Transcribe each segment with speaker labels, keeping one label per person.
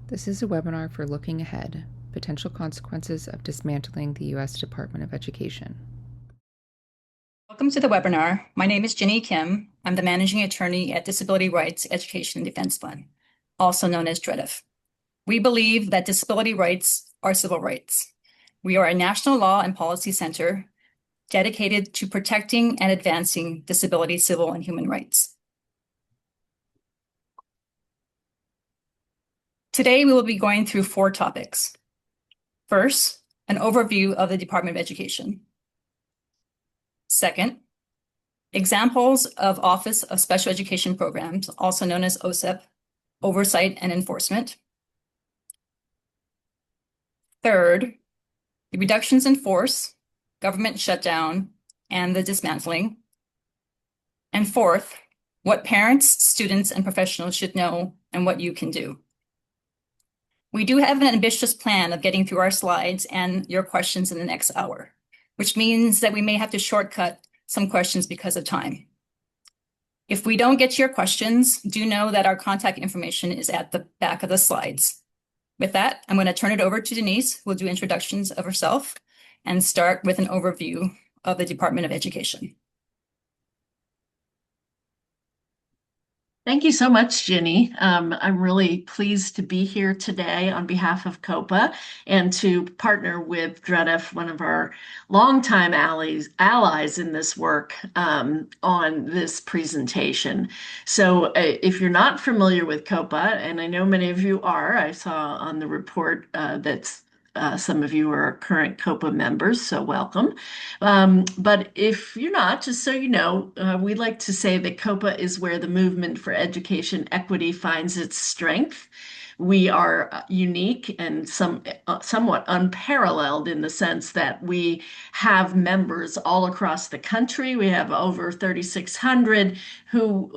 Speaker 1: This is a webinar for Looking Ahead, Potential Consequences of Dismantling the U.S. Department of Education.
Speaker 2: Welcome to the webinar. My name is Ginny Kim. I'm the Managing Attorney at Disability Rights, Education and Defense Fund, also known as DREDF. We believe that disability rights are civil rights. We are a national law and policy center dedicated to protecting and advancing disability, civil, and human rights. Today, we will be going through 4 topics. First, an overview of the Department of Education. Second, examples of Office of Special Education Programs, also known as OSEP, oversight and enforcement. Third, the reductions in force, government shutdown, and the dismantling. And fourth, what parents, students, and professionals should know and what you can do. We do have an ambitious plan of getting through our slides and your questions in the next hour, which means that we may have to shortcut some questions because of time. If we don't get to your questions, do know that our contact information is at the back of the slides. With that, I'm going to turn it over to Denise, who will do introductions of herself and start with an overview of the Department of Education.
Speaker 3: Thank you so much, Ginny. I'm really pleased to be here today on behalf of COPA and to partner with DREDF, one of our longtime allies in this work, on this presentation. So if you're not familiar with COPA, and I know many of you are, I saw on the report that's some of you are current COPA members, so welcome. But if you're not, just so you know, we like to say that COPA is where the movement for education equity finds its strength. We are unique and somewhat unparalleled in the sense that we have members all across the country. We have over 3,600 who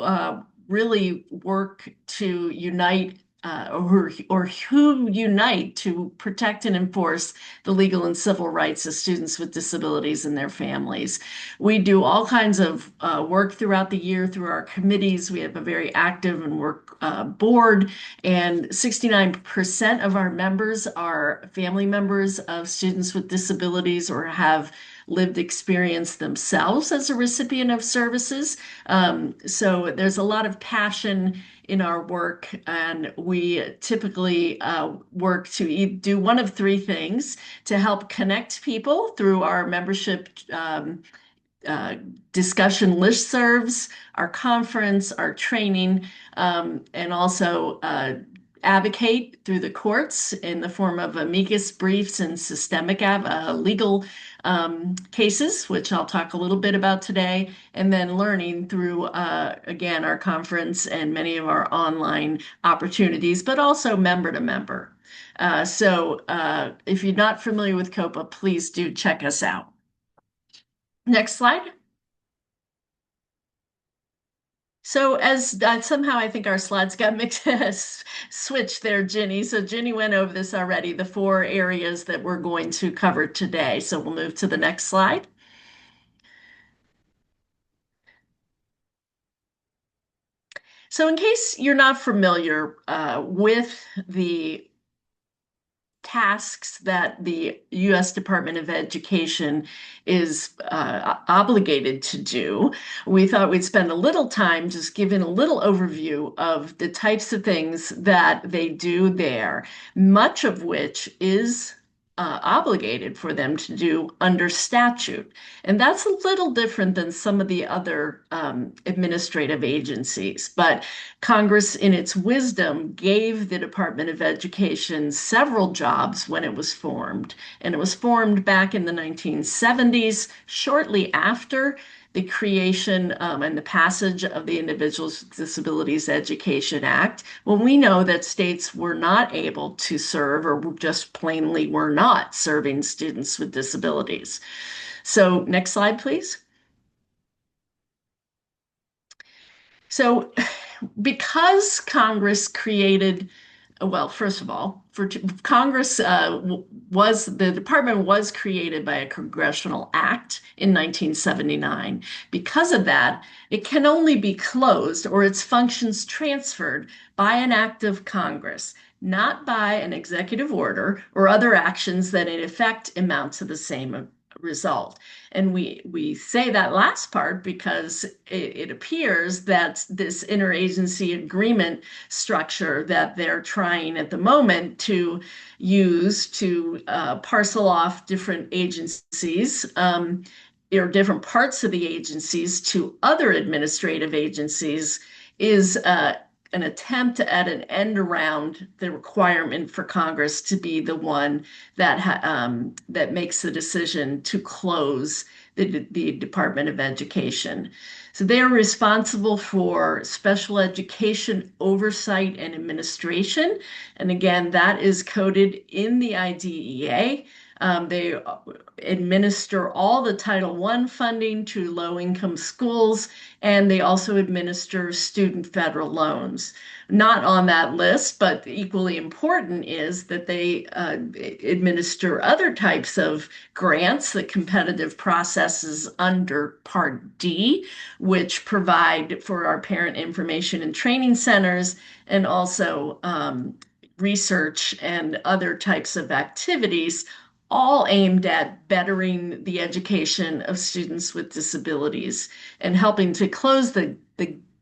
Speaker 3: really work to unite or who unite to protect and enforce the legal and civil rights of students with disabilities and their families. We do all kinds of work throughout the year through our committees. We have a very active and work board, and 69% of our members are family members of students with disabilities or have lived experience themselves as a recipient of services. So there's a lot of passion in our work, and we typically work to do one of 3 things: to help connect people through our membership discussion listservs, our conference, our training, and also advocate through the courts in the form of amicus briefs and systemic legal cases, which I'll talk a little bit about today, and then learning through, again, our conference and many of our online opportunities, but also member to member. So if you're not familiar with COPA, please do check us out. Next slide. So as somehow I think our slides got mixed, switched there, Ginny. So Ginny went over this already, the 4 areas that we're going to cover today. So we'll move to the next slide. So in case you're not familiar with the tasks that the U.S. Department of Education is obligated to do, we thought we'd spend a little time just giving a little overview of the types of things that they do there, much of which is obligated for them to do under statute. And that's a little different than some of the other administrative agencies. But Congress, in its wisdom, gave the Department of Education several jobs when it was formed. And it was formed back in the 1970s, shortly after the creation and the passage of the Individuals with Disabilities Education Act, when we know that states were not able to serve or just plainly were not serving students with disabilities. So next slide, please. So because Congress created well, first of all, Congress the department was created by a congressional act in 1979. Because of that, it can only be closed or its functions transferred by an act of Congress, not by an executive order or other actions that in effect amount to the same result. And we say that last part because it appears that this interagency agreement structure that they're trying at the moment to use to parcel off different agencies or different parts of the agencies to other administrative agencies is an attempt at an end around the requirement for Congress to be the one that makes the decision to close the Department of Education. So they are responsible for special education oversight and administration. And again, that is coded in the IDEA. They administer all the Title I funding to low-income schools, and they also administer student federal loans. Not on that list, but equally important is that they administer other types of grants, the competitive processes under Part D, which provide for our parent information and training centers, and also research and other types of activities, all aimed at bettering the education of students with disabilities and helping to close the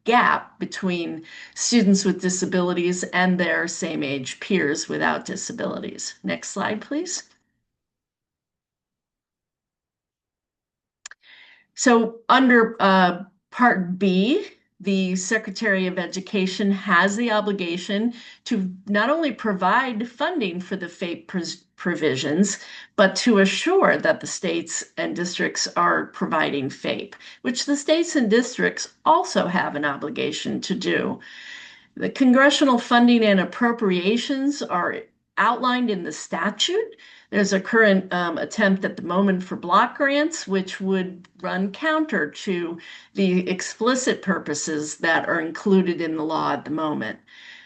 Speaker 3: gap between students with disabilities and their same age peers without disabilities. Next slide, please. So under Part B, the Secretary of Education has the obligation to not only provide funding for the FAPE provisions, but to assure that the states and districts are providing FAPE, which the states and districts also have an obligation to do. The congressional funding and appropriations are outlined in the statute. There's a current attempt at the moment for block grants, which would run counter to the explicit purposes that are included in the law at the moment.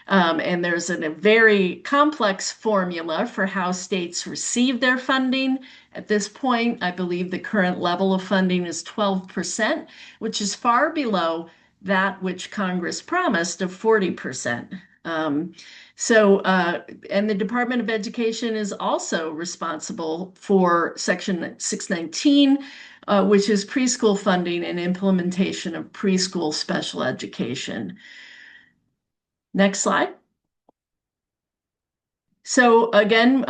Speaker 3: And there's a very complex formula for how states receive their funding. At this point, I believe the current level of funding is 12%, which is far below that which Congress promised of 40%. And the Department of Education is also responsible for Section 619, which is preschool funding and implementation of preschool special education. Next slide. So again,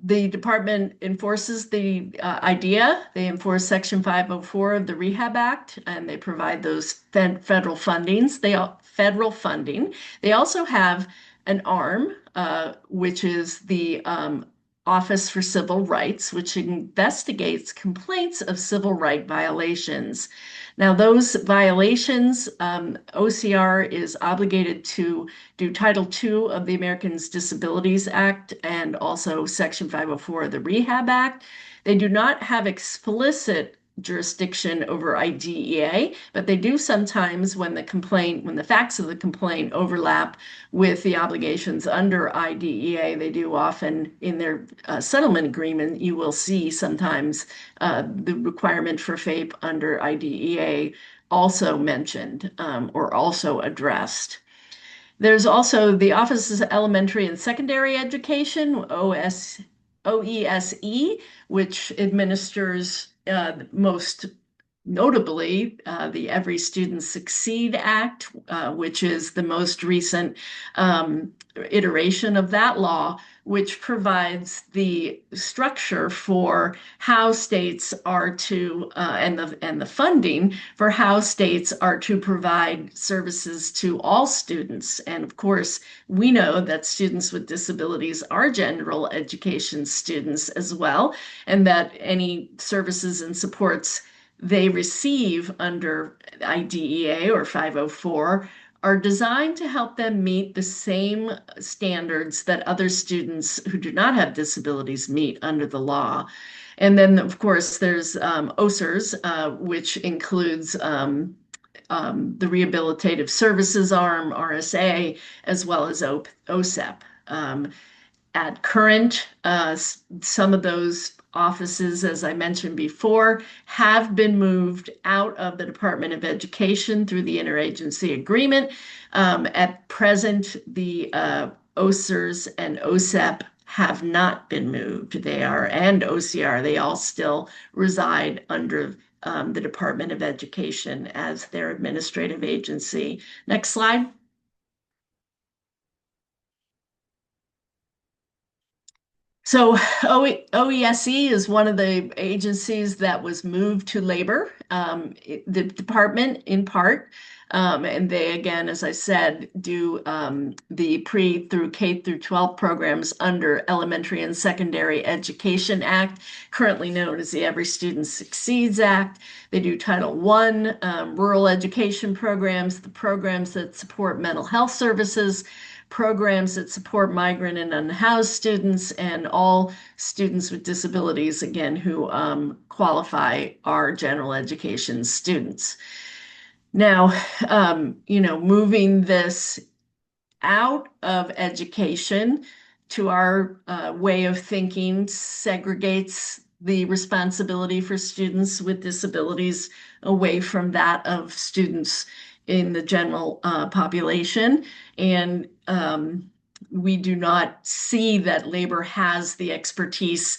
Speaker 3: the department enforces the IDEA. They enforce Section 504 of the Rehab Act, and they provide those federal fundings. Federal funding. They also have an arm, which is the Office for Civil Rights, which investigates complaints of civil right violations. Now, those violations, OCR is obligated to do Title II of the Americans Disabilities Act and also Section 504 of the Rehab Act. They do not have explicit jurisdiction over IDEA, but they do sometimes when the facts of the complaint overlap with the obligations under IDEA, they do often in their settlement agreement, you will see sometimes the requirement for FAPE under IDEA also mentioned or also addressed. There's also the Office of Elementary and Secondary Education, OESE, which administers most notably the Every Student Succeed Act, which is the most recent iteration of that law, which provides the structure for how states are to and the funding for how states are to provide services to all students. And of course, we know that students with disabilities are general education students as well, and that any services and supports they receive under IDEA or 504 are designed to help them meet the same standards that other students who do not have disabilities meet under the law. And then, of course, there's OSERS, which includes the Rehabilitative Services Arm, RSA, as well as OSEP. At current, some of those offices, as I mentioned before, have been moved out of the Department of Education through the interagency agreement. At present, the OSERS and OSEP have not been moved. They are, and OCR, they all still reside under the Department of Education as their administrative agency. Next slide. So OESE is one of the agencies that was moved to labor, the department in part. And they, again, as I said, do the pre through K through 12 programs under Elementary and Secondary Education Act, currently known as the Every Student Succeeds Act. They do Title I, rural education programs, the programs that support mental health services, programs that support migrant and unhoused students, and all students with disabilities, again, who qualify are general education students. Now, moving this out of education to our way of thinking segregates the responsibility for students with disabilities away from that of students in the general population. And we do not see that labor has the expertise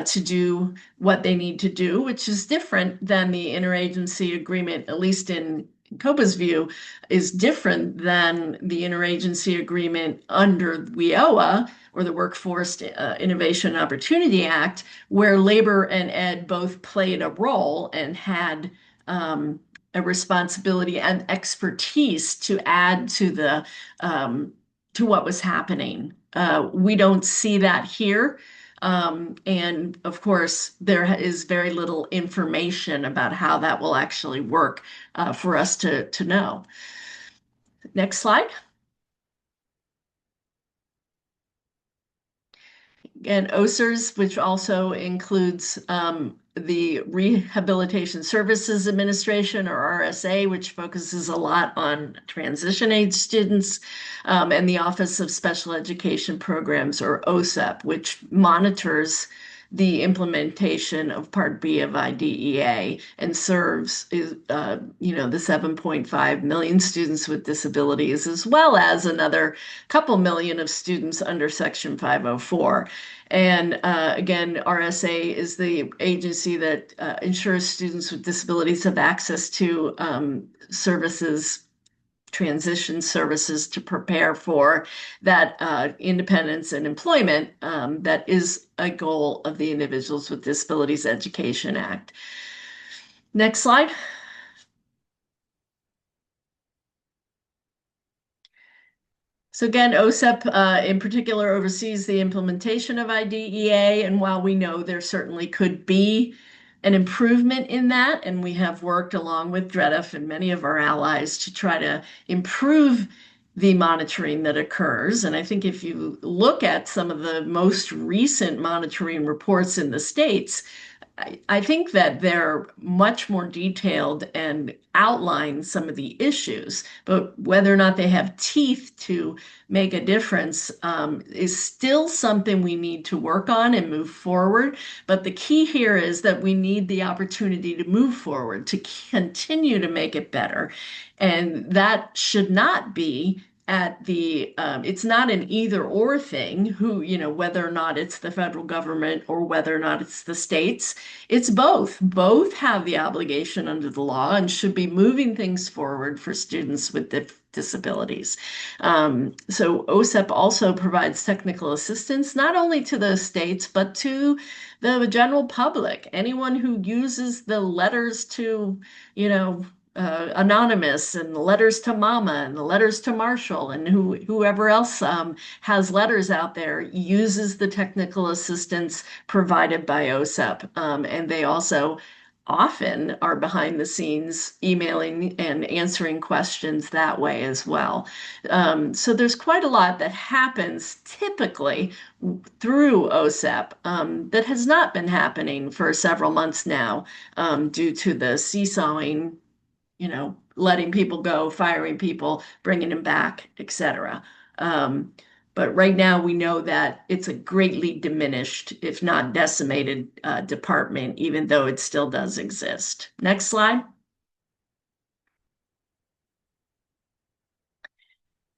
Speaker 3: to do what they need to do, which is different than the interagency agreement, at least in COPA's view, is different than the interagency agreement under WIOA, or the Workforce Innovation and Opportunity Act, where labor and ed both played a role and had a responsibility and expertise to add to the to what was happening. We don't see that here. And of course, there is very little information about how that will actually work for us to know. Next slide. And OSERS, which also includes the Rehabilitation Services Administration, or RSA, which focuses a lot on transition age students, and the Office of Special Education Programs, or OSEP, which monitors the implementation of Part B of IDEA and serves, the 7.5 million students with disabilities, as well as another couple million of students under Section 504. And again, RSA is the agency that ensures students with disabilities have access to services, transition services, to prepare for that independence and employment that is a goal of the Individuals with Disabilities Education Act. Next slide. So again, OSEP in particular oversees the implementation of IDEA, and while we know there certainly could be an improvement in that, and we have worked along with DREDF and many of our allies to try to improve the monitoring that occurs. And I think if you look at some of the most recent monitoring reports in the states, I think that they're much more detailed and outline some of the issues, but whether or not they have teeth to make a difference is still something we need to work on and move forward. But the key here is that we need the opportunity to move forward, to continue to make it better. And that should not be at the it's not an either or thing, whether or not it's the federal government or whether or not it's the states. It's both have the obligation under the law and should be moving things forward for students with disabilities. So OSEP also provides technical assistance not only to the states but to the general public, anyone who uses the letters to Anonymous, and the letters to Mama, and the letters to Marshall, and whoever else has letters out there, uses the technical assistance provided by OSEP. And they also often are behind the scenes emailing and answering questions that way as well. So there's quite a lot that happens typically through OSEP that has not been happening for several months now due to the seesawing, letting people go, firing people, bringing them back, etc. But right now, we know that it's a greatly diminished, if not decimated, department, even though it still does exist. Next slide.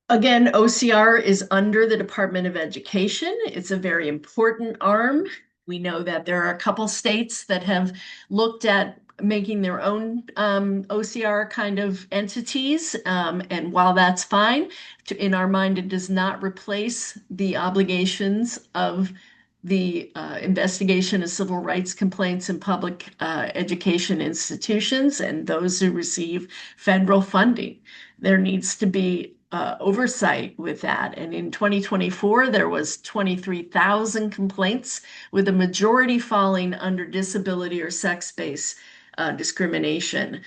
Speaker 3: Again, OCR is under the Department of Education. It's a very important arm. We know that there are a couple states that have looked at making their own OCR kind of entities. And while that's fine, in our mind, it does not replace the obligations of the investigation of civil rights complaints in public education institutions and those who receive federal funding. There needs to be oversight with that. And in 2024, there was 23,000 complaints, with a majority falling under disability or sex-based discrimination.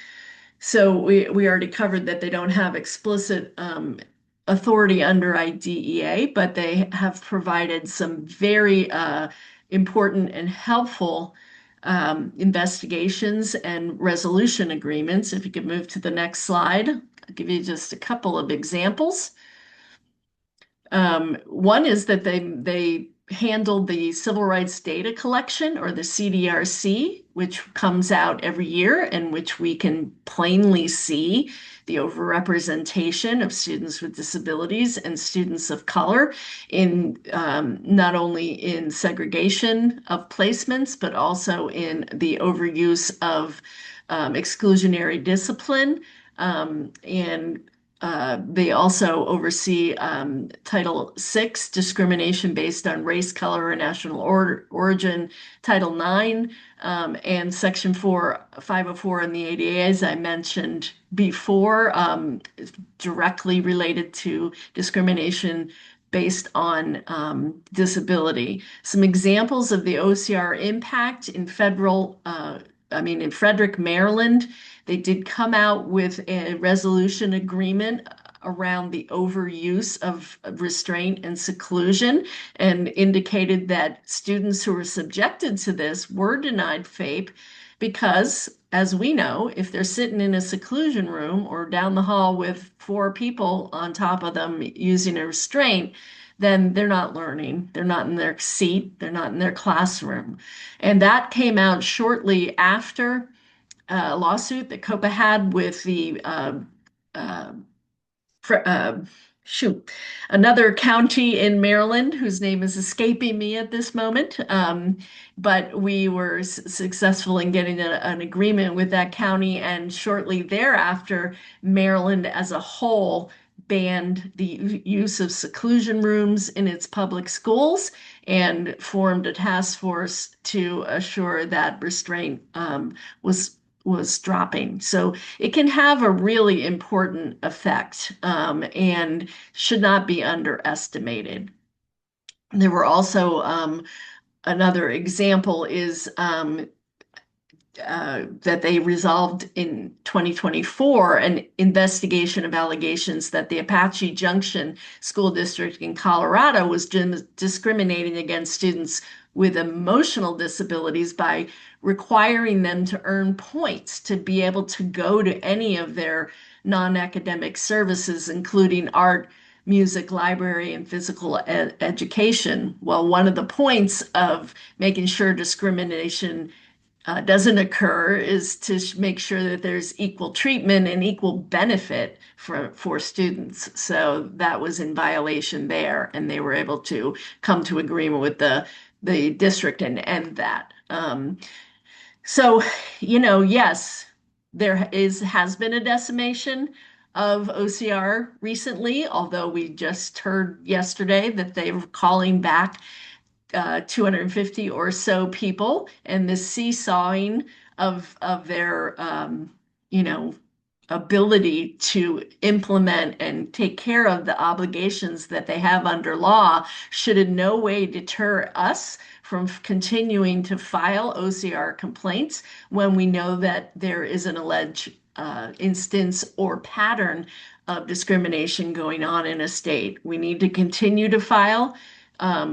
Speaker 3: So we already covered that they don't have explicit authority under IDEA, but they have provided some very important and helpful investigations and resolution agreements. If you could move to the next slide, I'll give you just a couple of examples. One is that they handled the civil rights data collection, or the CDRC, which comes out every year, in which we can plainly see the overrepresentation of students with disabilities and students of color in not only in segregation of placements, but also in the overuse of exclusionary discipline, and they also oversee Title VI, discrimination based on race, color, or national origin, Title IX, and Section 504 in the ADA, as I mentioned before, directly related to discrimination based on disability. Some examples of the OCR impact in in Frederick, Maryland, they did come out with a resolution agreement around the overuse of restraint and seclusion, and indicated that students who were subjected to this were denied FAPE because, as we know, if they're sitting in a seclusion room or down the hall with four people on top of them using a restraint, then they're not learning. They're not in their seat. They're not in their classroom. And that came out shortly after a lawsuit that COPA had with the uh, uh, shoot, another county in Maryland whose name is escaping me at this moment. But we were successful in getting an agreement with that county, and shortly thereafter, Maryland as a whole banned the use of seclusion rooms in its public schools and formed a task force to assure that restraint was dropping. So it can have a really important effect, and should not be underestimated. There were also another example is that they resolved in 2024 an investigation of allegations that the Apache Junction School District in Colorado was discriminating against students with emotional disabilities by requiring them to earn points to be able to go to any of their non-academic services, including art, music, library, and physical education. Well, one of the points of making sure discrimination doesn't occur is to make sure that there's equal treatment and equal benefit for students. So that was in violation there, and they were able to come to agreement with the district and end that. So, yes, has been a decimation of OCR recently, although we just heard yesterday that they were calling back 250 or so people, and this seesawing of their ability to implement and take care of the obligations that they have under law should in no way deter us from continuing to file OCR complaints when we know that there is an alleged instance or pattern of discrimination going on in a state. We need to continue to file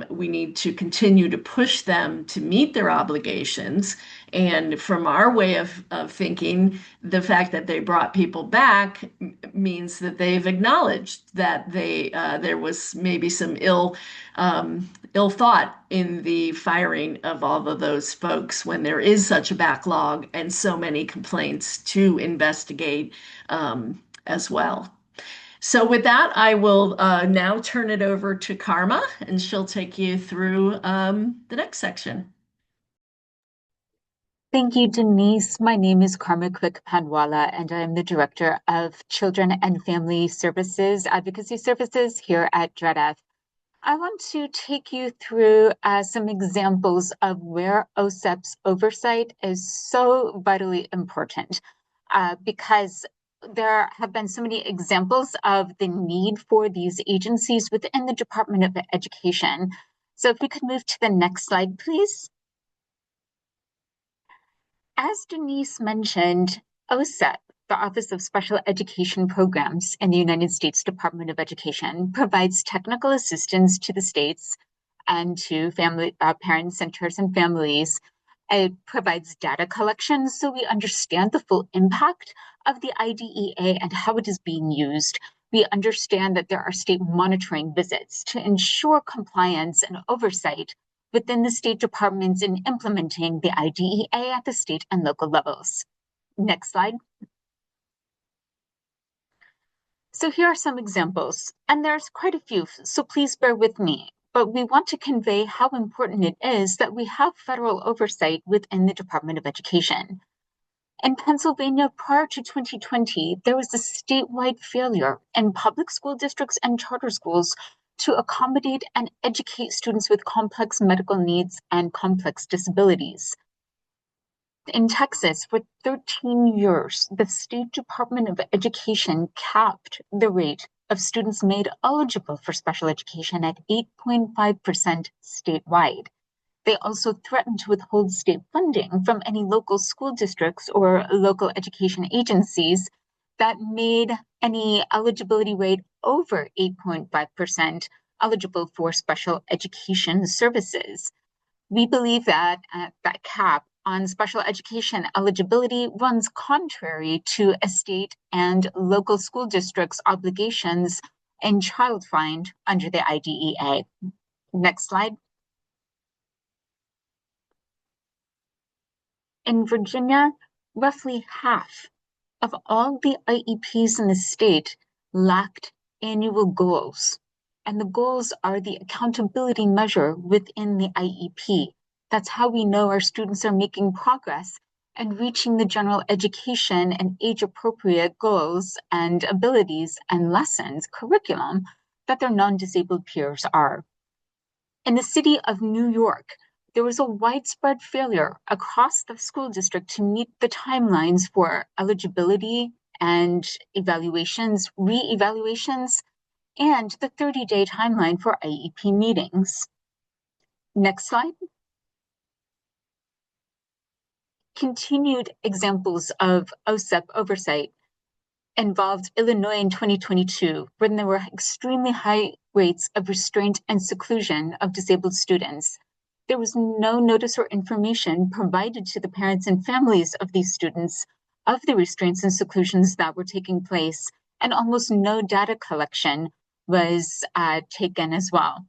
Speaker 3: We need to continue to push them to meet their obligations. And from our way of thinking, the fact that they brought people back means that they've acknowledged that there was maybe some ill thought in the firing of all of those folks when there is such a backlog and so many complaints to investigate as well. So with that, I will now turn it over to Karma, and she'll take you through the next section.
Speaker 4: Thank you, Denise. My name is Karma Quick Panwala, and I am the Director of Children and Family Services, Advocacy Services here at DREDF. I want to take you through some examples of where OSEP's oversight is so vitally important because there have been so many examples of the need for these agencies within the Department of Education. So if we could move to the next slide, please. As Denise mentioned, OSEP, the Office of Special Education Programs in the United States Department of Education, provides technical assistance to the states and to family parent centers and families. It provides data collection so we understand the full impact of the IDEA and how it is being used. We understand that there are state monitoring visits to ensure compliance and oversight within the state departments in implementing the IDEA at the state and local levels. Next slide. So here are some examples, and there's quite a few, so please bear with me. But we want to convey how important it is that we have federal oversight within the Department of Education. In Pennsylvania, prior to 2020, there was a statewide failure in public school districts and charter schools to accommodate and educate students with complex medical needs and complex disabilities. In Texas, for 13 years, the State Department of Education capped the rate of students made eligible for special education at 8.5% statewide. They also threatened to withhold state funding from any local school districts or local education agencies that made any eligibility rate over 8.5% eligible for special education services. We believe that that cap on special education eligibility runs contrary to a state and local school districts' obligations in child find under the IDEA. Next slide. In Virginia, roughly half of all the IEPs in the state lacked annual goals. And the goals are the accountability measure within the IEP. That's how we know our students are making progress and reaching the general education and age-appropriate goals and abilities and lessons, curriculum, that their non-disabled peers are. In the city of New York, there was a widespread failure across the school district to meet the timelines for eligibility and evaluations, re-evaluations, and the 30-day timeline for IEP meetings. Next slide. Continued examples of OSEP oversight involved Illinois in 2022, when there were extremely high rates of restraint and seclusion of disabled students. There was no notice or information provided to the parents and families of these students of the restraints and seclusions that were taking place, and almost no data collection was taken as well.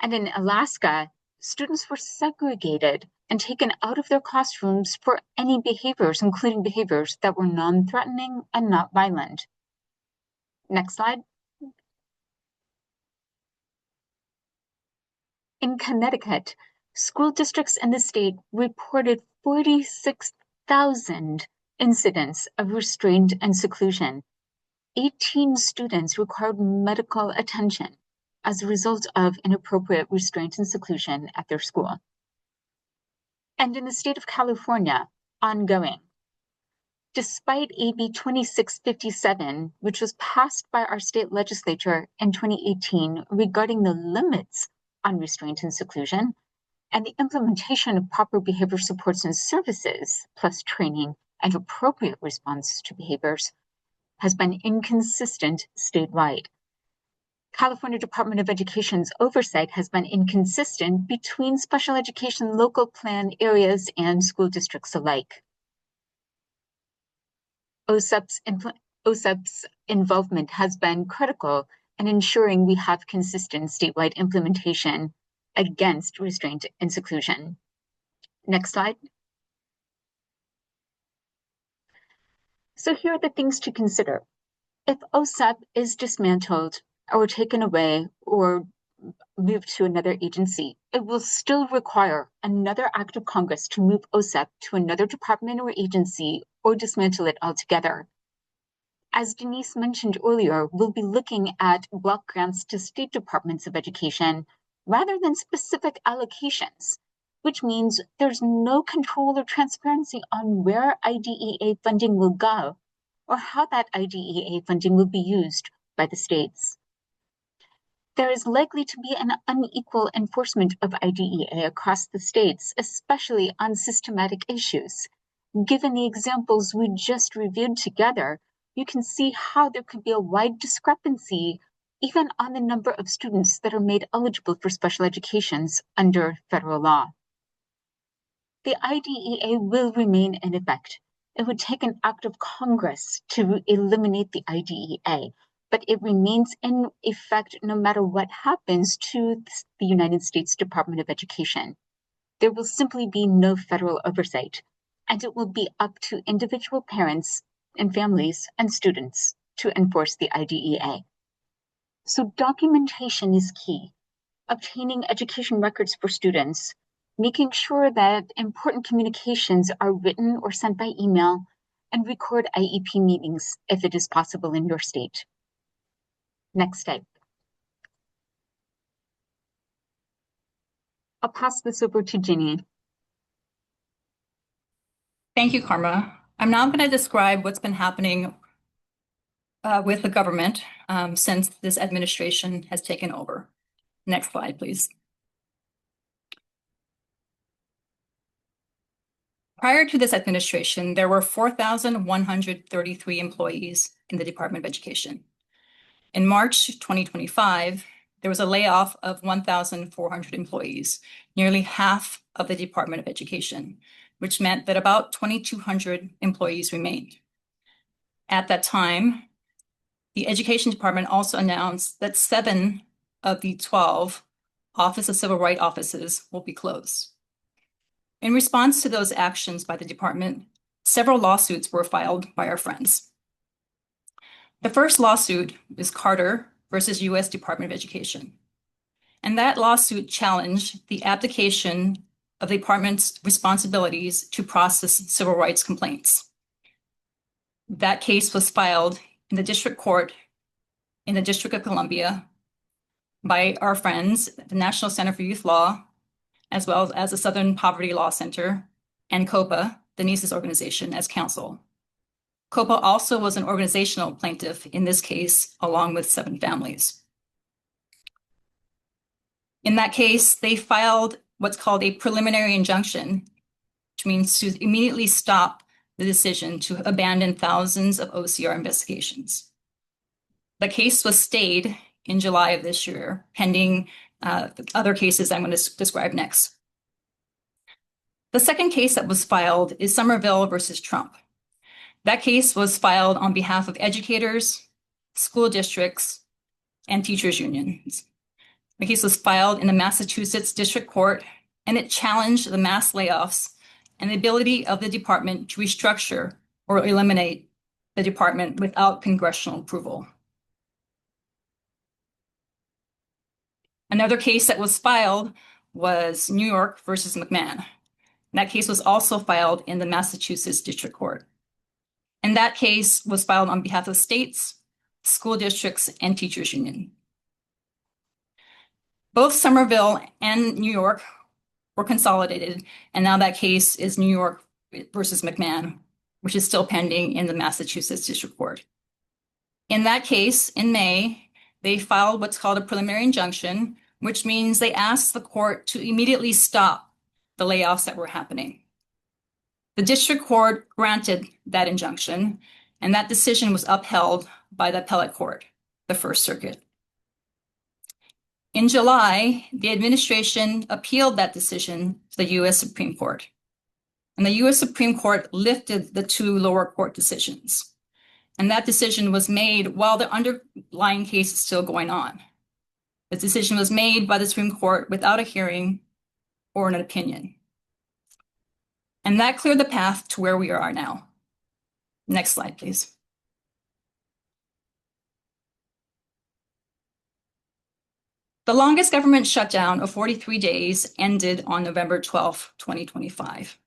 Speaker 4: And in Alaska, students were segregated and taken out of their classrooms for any behaviors, including behaviors that were non-threatening and not violent. Next slide. In Connecticut, school districts in the state reported 46,000 incidents of restraint and seclusion. 18 students required medical attention as a result of inappropriate restraint and seclusion at their school. And in the state of California, ongoing. Despite AB 2657, which was passed by our state legislature in 2018 regarding the limits on restraint and seclusion, and the implementation of proper behavior supports and services, plus training and appropriate response to behaviors, has been inconsistent statewide. California Department of Education's oversight has been inconsistent between special education local plan areas and school districts alike. OSEP's involvement has been critical in ensuring we have consistent statewide implementation against restraint and seclusion. Next slide. So here are the things to consider. If OSEP is dismantled or taken away or moved to another agency, it will still require another act of Congress to move OSEP to another department or agency or dismantle it altogether. As Denise mentioned earlier, we'll be looking at block grants to state departments of education rather than specific allocations, which means there's no control or transparency on where IDEA funding will go or how that IDEA funding will be used by the states. There is likely to be an unequal enforcement of IDEA across the states, especially on systematic issues. Given the examples we just reviewed together, you can see how there could be a wide discrepancy even on the number of students that are made eligible for special educations under federal law. The IDEA will remain in effect. It would take an act of Congress to eliminate the IDEA, but it remains in effect no matter what happens to the United States Department of Education. There will simply be no federal oversight, and it will be up to individual parents and families and students to enforce the IDEA. So documentation is key. Obtaining education records for students, making sure that important communications are written or sent by email, and record IEP meetings if it is possible in your state. Next slide. I'll pass this over to Ginny.
Speaker 2: Thank you, Karma. I'm now going to describe what's been happening with the government since this administration has taken over. Next slide, please. Prior to this administration, there were 4,133 employees in the Department of Education. In March 2025, there was a layoff of 1,400 employees, nearly half of the Department of Education, which meant that about 2,200 employees remained. At that time, the Education Department also announced that 7 of the 12 Office of Civil Rights offices will be closed. In response to those actions by the department, several lawsuits were filed by our friends. The first lawsuit is Carter versus U.S. Department of Education. And that lawsuit challenged the abdication of the department's responsibilities to process civil rights complaints. That case was filed in the district court in the District of Columbia by our friends, the National Center for Youth Law, as well as the Southern Poverty Law Center, and COPA, Denise's organization, as counsel. COPA also was an organizational plaintiff in this case, along with 7 families. In that case, they filed what's called a preliminary injunction, which means to immediately stop the decision to abandon thousands of OCR investigations. The case was stayed in July of this year, pending other cases I'm going to describe next. The second case that was filed is Somerville versus Trump. That case was filed on behalf of educators, school districts, and teachers' unions. The case was filed in the Massachusetts District Court, and it challenged the mass layoffs and the ability of the department to restructure or eliminate the department without congressional approval. Another case that was filed was New York versus McMahon. That case was also filed in the Massachusetts District Court. And that case was filed on behalf of states, school districts, and teachers' union. Both Somerville and New York were consolidated, and now that case is New York versus McMahon, which is still pending in the Massachusetts District Court. In that case, in May, they filed what's called a preliminary injunction, which means they asked the court to immediately stop the layoffs that were happening. The district court granted that injunction, and that decision was upheld by the appellate court, the First Circuit. In July, the administration appealed that decision to the U.S. Supreme Court, and the U.S. Supreme Court lifted the two lower court decisions. And that decision was made while the underlying case is still going on. The decision was made by the Supreme Court without a hearing or an opinion. And that cleared the path to where we are now. Next slide, please. The longest government shutdown of 43 days ended on November 12, 2025.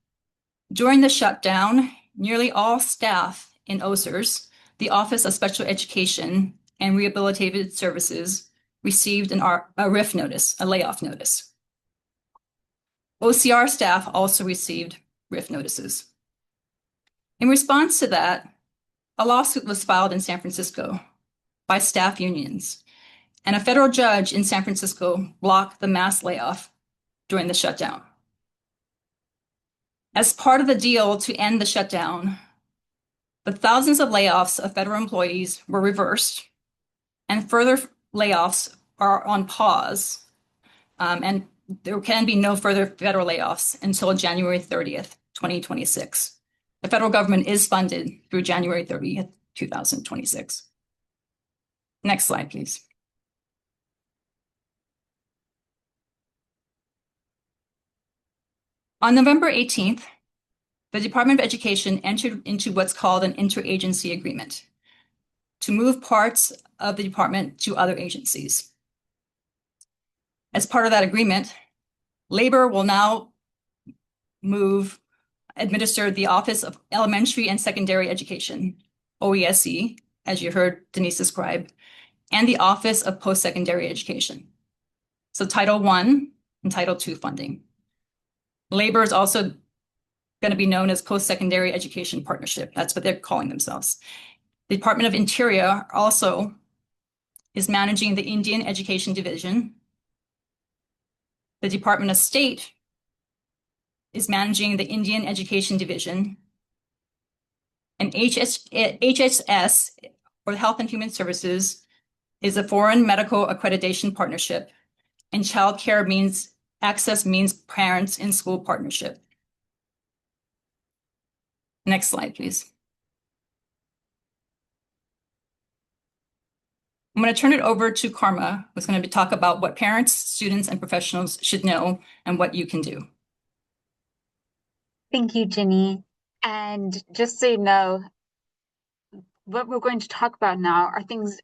Speaker 2: During the shutdown, nearly all staff in OSERS, the Office of Special Education and Rehabilitative Services, received a RIF notice, a layoff notice. OCR staff also received RIF notices. In response to that, a lawsuit was filed in San Francisco by staff unions, and a federal judge in San Francisco blocked the mass layoff during the shutdown. As part of the deal to end the shutdown, the thousands of layoffs of federal employees were reversed, and further layoffs are on pause, and there can be no further federal layoffs until January 30th, 2026. The federal government is funded through January 30th, 2026. Next slide, please. On November 18th, the Department of Education entered into what's called an interagency agreement to move parts of the department to other agencies. As part of that agreement, Labor will now administer the Office of Elementary and Secondary Education, OESE, as you heard Denise describe, and the Office of Post-Secondary Education. So Title I and Title II funding. Labor is also going to be known as Post-Secondary Education Partnership. That's what they're calling themselves. The Department of Interior also is managing the Indian Education Division. The Department of State is managing the Indian Education Division. And HHS, or Health and Human Services, is a Foreign Medical Accreditation Partnership, and Child Care Access means Parents in School Partnership. Next slide, please. I'm going to turn it over to Karma, who's going to talk about what parents, students, and professionals should know and what you can do.
Speaker 4: Thank you, Ginny. And just so you know, what we're going to talk about now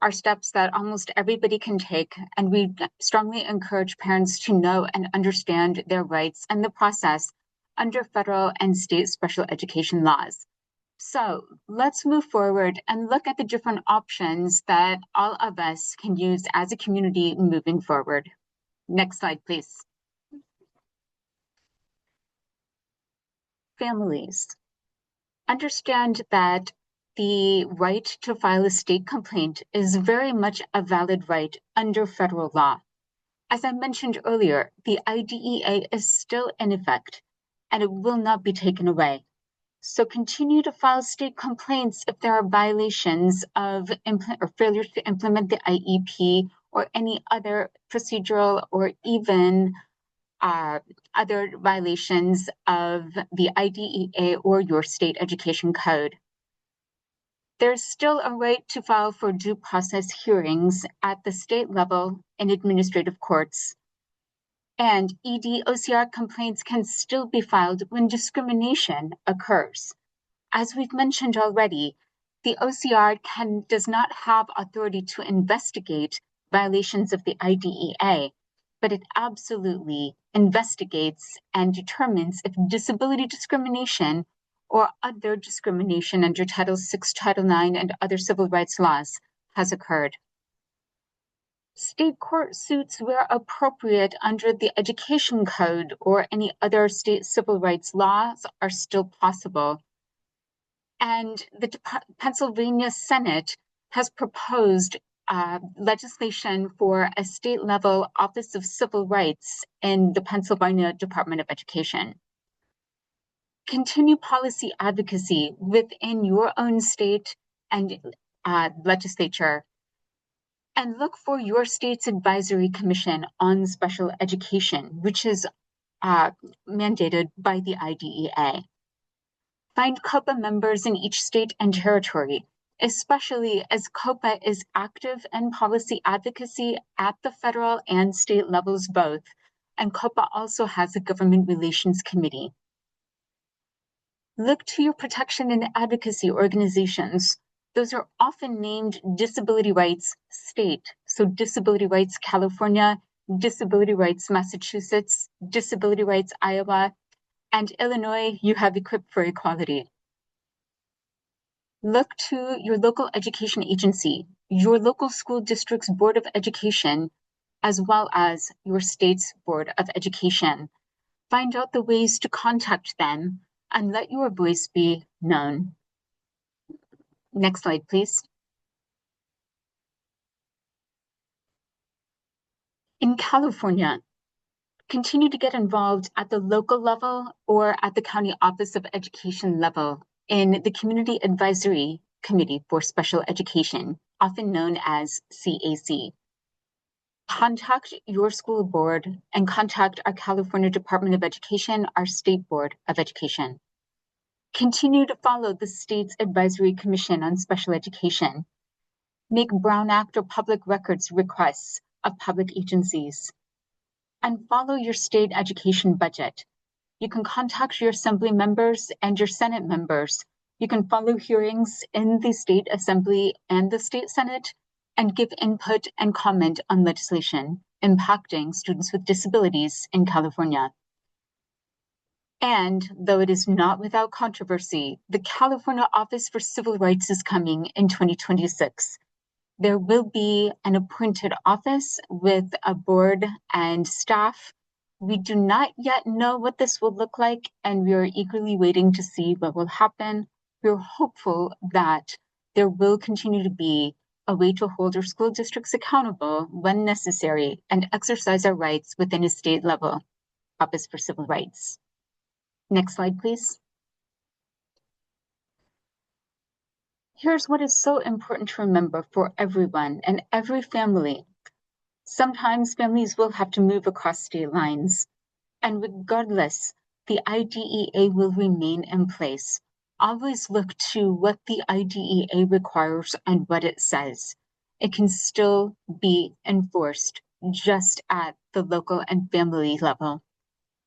Speaker 4: are steps that almost everybody can take, and we strongly encourage parents to know and understand their rights and the process under federal and state special education laws. So let's move forward and look at the different options that all of us can use as a community moving forward. Next slide, please. Families. Understand that the right to file a state complaint is very much a valid right under federal law. As I mentioned earlier, the IDEA is still in effect, and it will not be taken away. So continue to file state complaints if there are violations of or failures to implement the IEP or any other procedural or even other violations of the IDEA or your state education code. There's still a right to file for due process hearings at the state level in administrative courts. And ED-OCR complaints can still be filed when discrimination occurs. As we've mentioned already, the OCR does not have authority to investigate violations of the IDEA, but it absolutely investigates and determines if disability discrimination or other discrimination under Title VI, Title IX, and other civil rights laws has occurred. State court suits where appropriate under the Education Code or any other state civil rights laws are still possible. And the Pennsylvania Senate has proposed legislation for a state-level Office of Civil Rights in the Pennsylvania Department of Education. Continue policy advocacy within your own state and legislature. And look for your state's advisory commission on special education, which is mandated by the IDEA. Find COPA members in each state and territory, especially as COPA is active in policy advocacy at the federal and state levels both, and COPA also has a government relations committee. Look to your protection and advocacy organizations. Those are often named Disability Rights State, so Disability Rights California, Disability Rights Massachusetts, Disability Rights Iowa, and Illinois, you have Equip for Equality. Look to your local education agency, your local school district's Board of Education, as well as your state's Board of Education. Find out the ways to contact them and let your voice be known. Next slide, please. In California, continue to get involved at the local level or at the County Office of Education level in the Community Advisory Committee for Special Education, often known as CAC. Contact your school board and contact our California Department of Education, our State Board of Education. Continue to follow the state's Advisory Commission on Special Education. Make Brown Act or public records requests of public agencies. And follow your state education budget. You can contact your assembly members and your Senate members. You can follow hearings in the state assembly and the state Senate and give input and comment on legislation impacting students with disabilities in California. And though it is not without controversy, the California Office for Civil Rights is coming in 2026. There will be an appointed office with a board and staff. We do not yet know what this will look like, and we are eagerly waiting to see what will happen. We're hopeful that there will continue to be a way to hold our school districts accountable when necessary and exercise our rights within a state level Office for Civil Rights. Next slide, please. Here's what is so important to remember for everyone and every family. Sometimes families will have to move across state lines, and regardless, the IDEA will remain in place. Always look to what the IDEA requires and what it says. It can still be enforced just at the local and family level.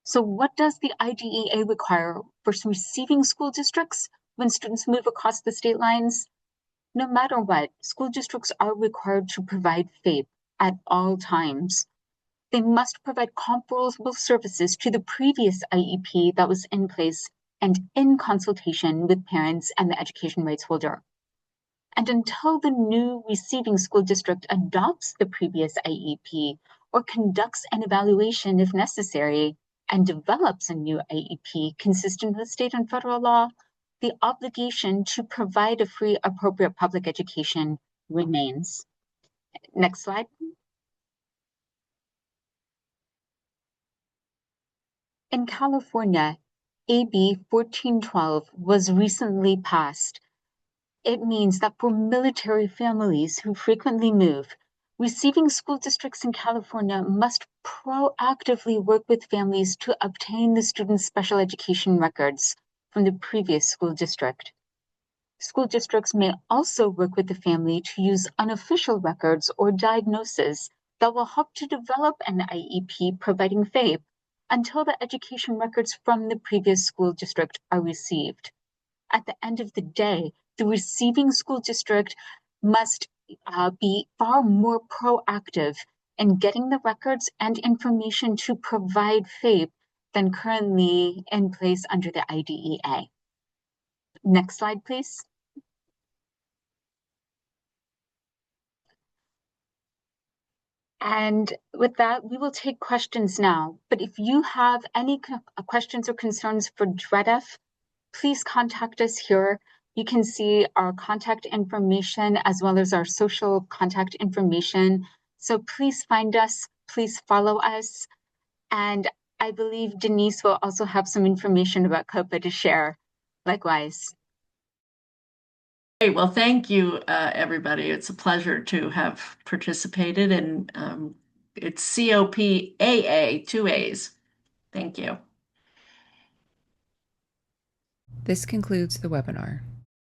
Speaker 4: So what does the IDEA require for receiving school districts when students move across the state lines? No matter what, school districts are required to provide FAPE at all times. They must provide comparable services to the previous IEP that was in place and in consultation with parents and the education rights holder. And until the new receiving school district adopts the previous IEP or conducts an evaluation if necessary and develops a new IEP consistent with state and federal law, the obligation to provide a free, appropriate public education remains. Next slide. In California, AB 1412 was recently passed. It means that for military families who frequently move, receiving school districts in California must proactively work with families to obtain the student's special education records from the previous school district. School districts may also work with the family to use unofficial records or diagnoses that will help to develop an IEP providing FAPE until the education records from the previous school district are received. At the end of the day, the receiving school district must be far more proactive in getting the records and information to provide FAPE than currently in place under the IDEA. Next slide, please. And with that, we will take questions now. But if you have any questions or concerns for DREDF, please contact us here. You can see our contact information as well as our social contact information. So please find us, please follow us. And I believe Denise will also have some information about COPA to share likewise.
Speaker 3: Hey, well, thank you, everybody. It's a pleasure to have participated, and it's COPAA, two A's. Thank you.
Speaker 1: This concludes the webinar.